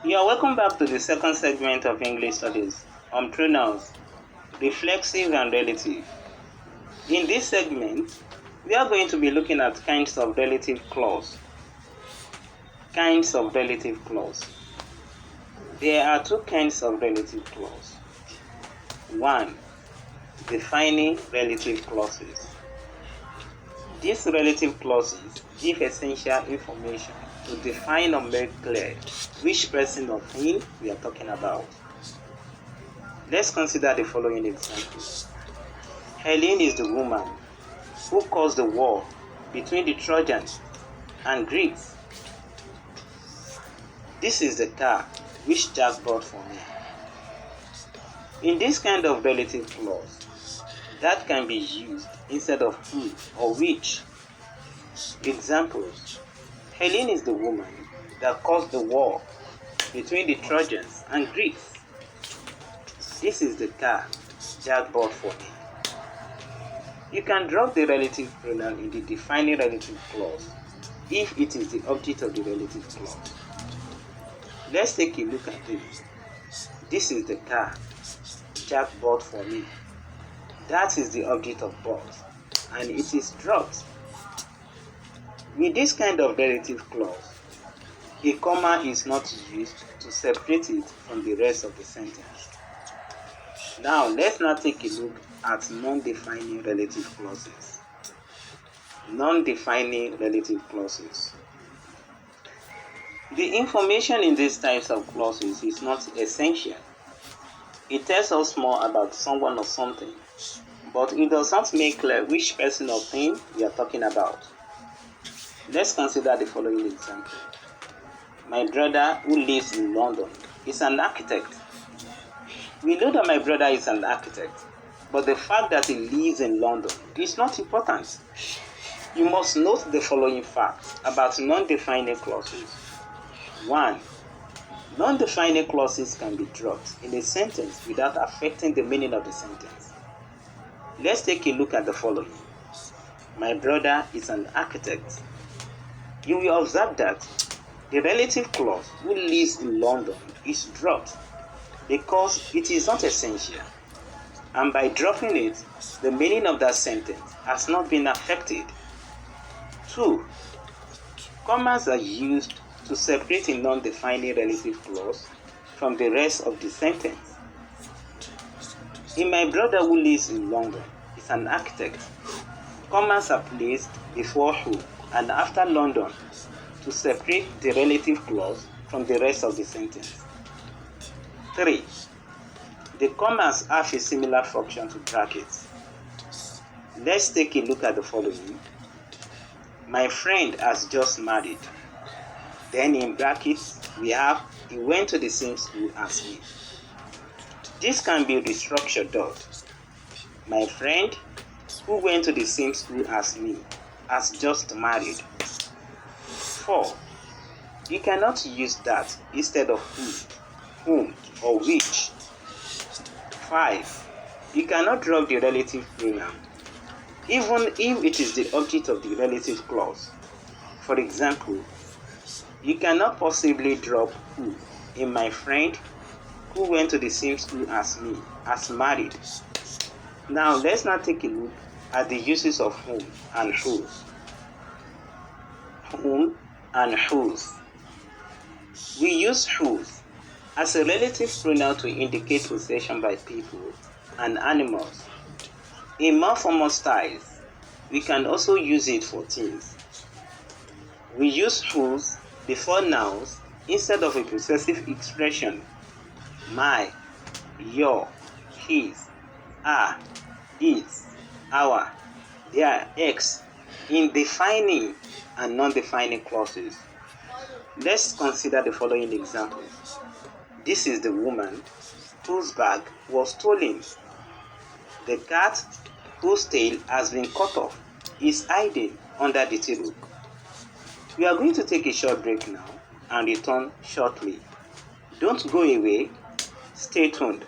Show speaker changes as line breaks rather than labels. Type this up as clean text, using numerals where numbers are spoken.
You are welcome back to the second segment of English Studies on pronouns, reflexive and relative. In this segment, we are going to be looking at kinds of relative clause. Kinds of relative clause. There are two kinds of relative clause. 1. Defining relative clauses. These relative clauses give essential information to define or make clear which person or thing we are talking about. Let's consider the following examples. Helen is the woman who caused the war between the Trojans and Greeks. This is the car which Jack bought for me. In this kind of relative clause, that can be used instead of who or which. Examples. Helen is the woman that caused the war between the Trojans and Greeks. This is the car Jack bought for me. You can drop the relative pronoun in the defining relative clause if it is the object of the relative clause. Let's take a look at this. This is the car Jack bought for me. That is the object of bought, and it is dropped. With this kind of relative clause, a comma is not used to separate it from the rest of the sentence. Now, let's take a look at non-defining relative clauses. Non-defining relative clauses. The information in these types of clauses is not essential. It tells us more about someone or something, but it does not make clear which person or thing we are talking about. Let's consider the following example. My brother who lives in London is an architect. We know that my brother is an architect, but the fact that he lives in London is not important. You must note the following facts about non-defining clauses. 1. Non-defining clauses can be dropped in a sentence without affecting the meaning of the sentence. Let's take a look at the following. My brother is an architect. You will observe that the relative clause who lives in London is dropped because it is not essential, and by dropping it, the meaning of that sentence has not been affected. 2. Commas are used to separate a non-defining relative clause from the rest of the sentence. In my brother who lives in London is an architect, commas are placed before who and after London to separate the relative clause from the rest of the sentence. 3. The commas have a similar function to brackets. Let's take a look at the following. My friend has just married. Then in brackets, we have he went to the same school as me. This can be restructured dot. My friend who went to the same school as me has just married. 4. You cannot use that instead of who, whom, or which. 5. You cannot drop the relative pronoun, even if it is the object of the relative clause. For example, you cannot possibly drop who in my friend who went to the same school as me as married. Now let's take a look at the uses of whom and whose. Whom and whose. We use whose as a relative pronoun to indicate possession by people and animals. In more formal styles, we can also use it for things. We use whose before nouns instead of a possessive expression. My, your, his, our, is, our, their, X in defining and non-defining clauses. Let's consider the following examples. This is the woman whose bag was stolen. The cat whose tail has been cut off is hiding under the table. We are going to take a short break now and return shortly. Don't go away. Stay tuned.